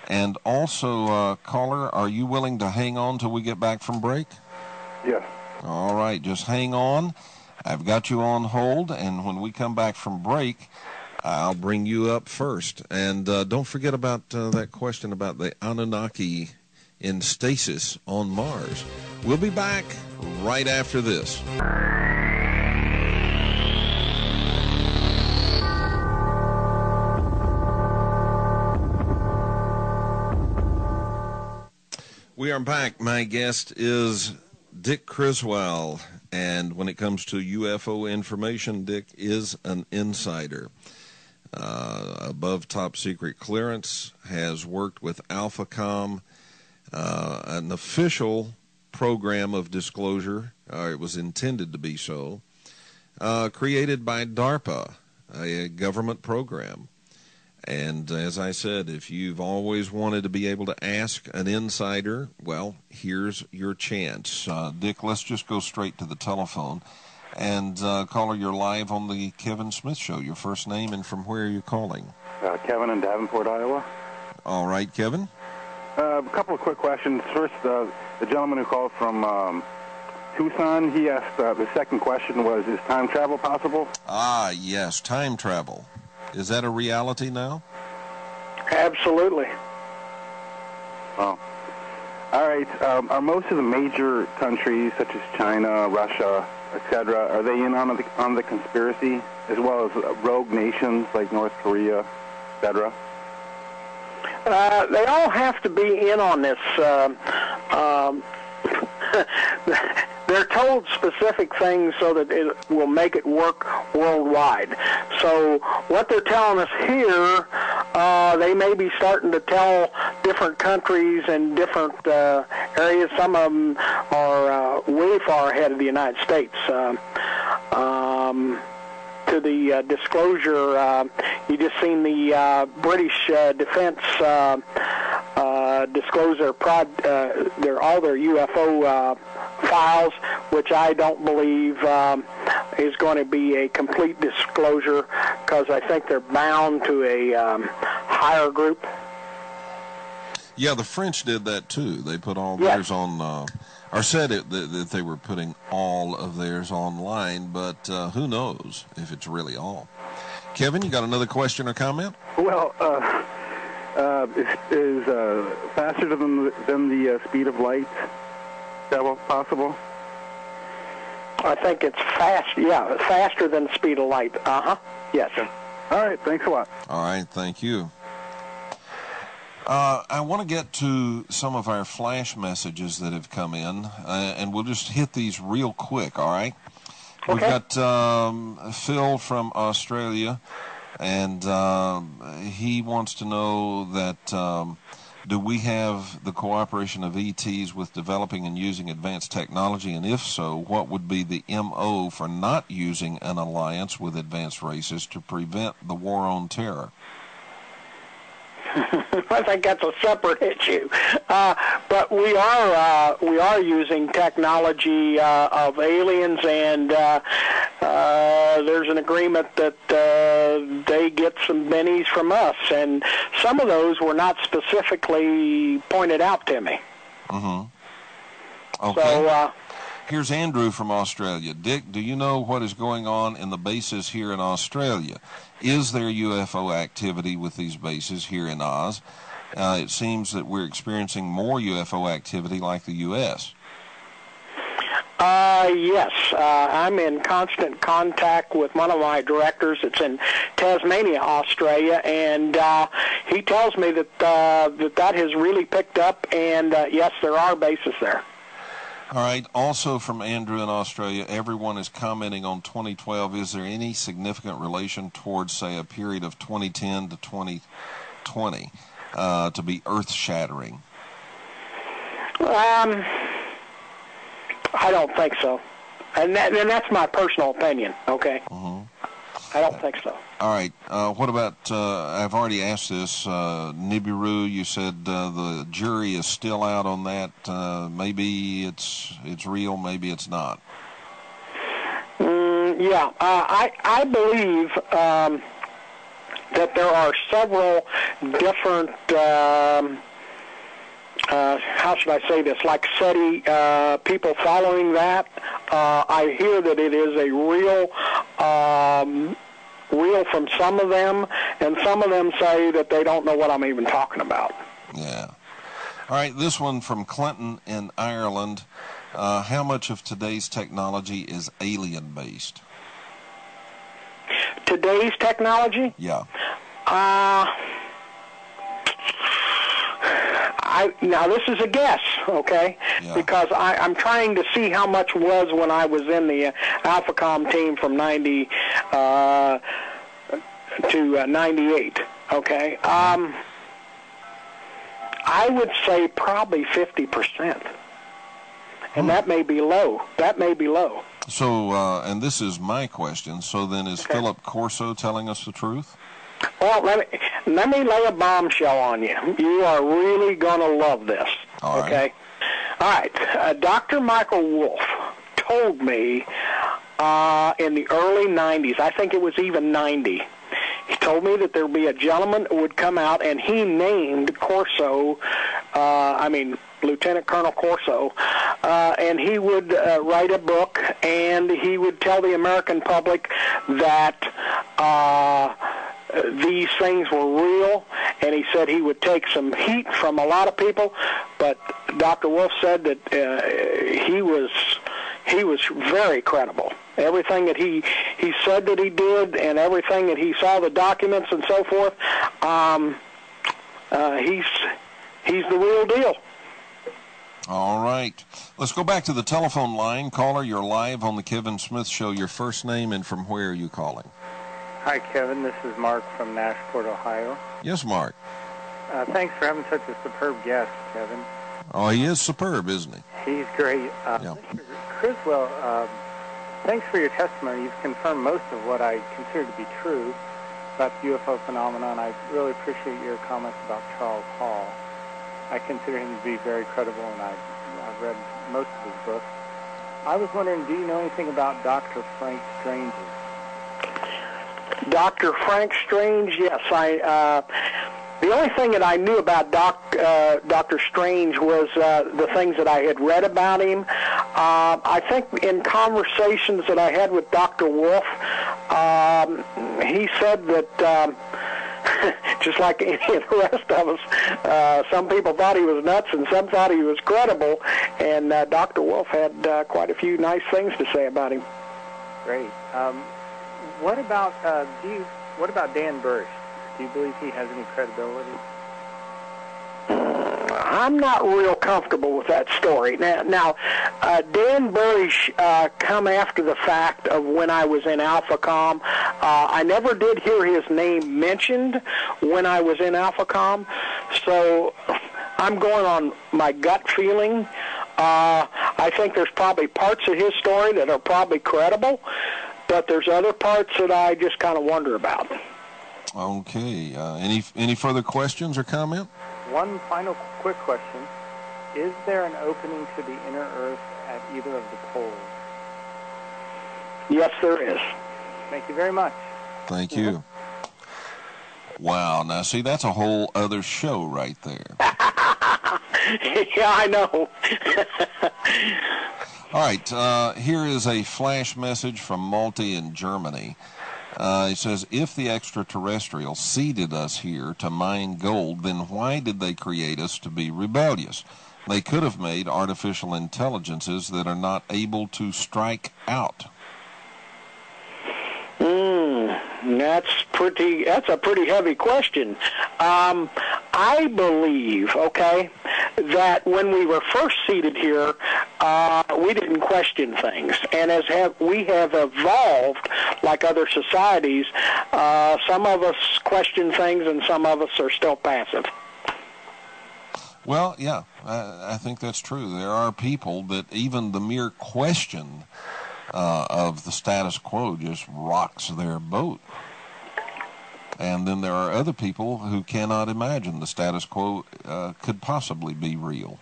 And also, caller, are you willing to hang on till we get back from break? Yes. All right, just hang on. I've got you on hold, and when we come back from break, I'll bring you up first. And don't forget about that question about the Anunnaki in stasis on Mars. We'll be back right after this. We are back. My guest is Dick Criswell, and when it comes to UFO information, Dick is an insider. Above top secret clearance, has worked with AlphaCom, an official program of disclosure, it was intended to be so, created by DARPA, a government program. And as I said, if you've always wanted to be able to ask an insider, well, here's your chance. Dick, let's just go straight to the telephone. And caller, you're live on the Kevin Smith Show. Your first name and from where are you calling? Kevin in Davenport, Iowa. All right, Kevin. A couple of quick questions. First, the gentleman who called from Tucson, he asked, the second question was, is time travel possible? Ah, yes, time travel. Is that a reality now? Absolutely. Oh. All right. Are most of the major countries, such as China, Russia, etc., are they in on the conspiracy, as well as rogue nations like North Korea, etc.? They all have to be in on this. They're told specific things so that it will make it work worldwide. So what they're telling us here, they may be starting to tell different countries and different areas. Some of them are way far ahead of the United States. To the disclosure, you just seen the British Defense disclose all their UFO files, which I don't believe is going to be a complete disclosure, because I think they're bound to a higher group. Yeah, the French did that too. They put all theirs on, or said that they were putting all of theirs online, but who knows if it's really all. Kevin, you got another question or comment? Well, is faster than the speed of light travel possible? I think it's fast. Yeah, faster than the speed of light. Yes. All right. Thanks a lot. All right. Thank you. I want to get to some of our flash messages that have come in, and we'll just hit these real quick, all right? Okay. We've got Phil from Australia, and he wants to know that do we have the cooperation of ETs with developing and using advanced technology, and if so, what would be the MO for not using an alliance with advanced races to prevent the war on terror? I think that's a separate issue, but we are using technology of aliens, and there's an agreement that they get some bennies from us, and some of those were not specifically pointed out to me. Mm-hmm. Okay. So here's Andrew from Australia. Dick, do you know what is going on in the bases here in Australia? Is there UFO activity with these bases here in Oz? It seems that we're experiencing more UFO activity like the U.S. Yes. I'm in constant contact with one of my directors. It's in Tasmania, Australia, and he tells me that that has really picked up, and yes, there are bases there. All right. Also from Andrew in Australia, everyone is commenting on 2012. Is there any significant relation towards, say, a period of 2010 to 2020 to be earth-shattering? I don't think so. And that's my personal opinion, okay? Mm-hmm. I don't think so. All right. What about, I've already asked this, Nibiru, you said the jury is still out on that. Maybe it's real, maybe it's not. Yeah. I believe that there are several different, how should I say this, like SETI people following that. I hear that it is a real from some of them, and some of them say that they don't know what I'm even talking about. Yeah. All right, this one from Clinton in Ireland. How much of today's technology is alien-based? Today's technology? Yeah. Now, this is a guess, okay? Yeah. Because I'm trying to see how much was when I was in the AlphaCom team from 90 to 98, okay? I would say probably 50%. And that may be low. That may be low. So, and this is my question, so then is Philip Corso telling us the truth? Well, let me lay a bombshell on you. You are really going to love this, All right. okay? All right. Dr. Michael Wolff told me in the early 90s, I think it was even 90, he told me that there would be a gentleman that would come out, and he named Corso, Lieutenant Colonel Corso, and he would write a book, and he would tell the American public that these things were real, and he said he would take some heat from a lot of people, but Dr. Wolff said that he was very credible. Everything that he said that he did, and everything that he saw, the documents and so forth, he's the real deal. All right. Let's go back to the telephone line. Caller, you're live on the Kevin Smith Show. Your first name and from where are you calling? Hi, Kevin. This is Mark from Nashport, Ohio. Yes, Mark. Thanks for having such a superb guest, Kevin. Oh, he is superb, isn't he? He's great. Yeah. Criswell, thanks for your testimony. You've confirmed most of what I consider to be true about the UFO phenomenon. I really appreciate your comments about Charles Hall. I consider him to be very credible, and I've read most of his books. I was wondering, do you know anything about Dr. Frank Strange? Dr. Frank Strange, yes. The only thing that I knew about Dr. Strange was the things that I had read about him. I think in conversations that I had with Dr. Wolff, he said that just like any of the rest of us, some people thought he was nuts and some thought he was credible, and Dr. Wolff had quite a few nice things to say about him. Great. What about Dan Bursch? Do you believe he has any credibility? I'm not real comfortable with that story. Now Dan Bursch come after the fact of when I was in AlphaCom. I never did hear his name mentioned when I was in AlphaCom, so I'm going on my gut feeling. I think there's probably parts of his story that are probably credible, but there's other parts that I just kind of wonder about. Okay. Any further questions or comment? One final quick question. Is there an opening to the inner Earth at either of the poles? Yes, there is. Thank you very much. Thank you. Wow. Now, see, that's a whole other show right there. Yeah, I know. All right. Here is a flash message from Malte in Germany. He says, if the extraterrestrials seeded us here to mine gold, then why did they create us to be rebellious? They could have made artificial intelligences that are not able to strike out. That's a pretty heavy question. I believe, that when we were first seated here, we didn't question things, and we have evolved like other societies. Some of us question things, and some of us are still passive. Well, yeah, I think that's true. There are people that even the mere question of the status quo just rocks their boat. And then there are other people who cannot imagine the status quo could possibly be real.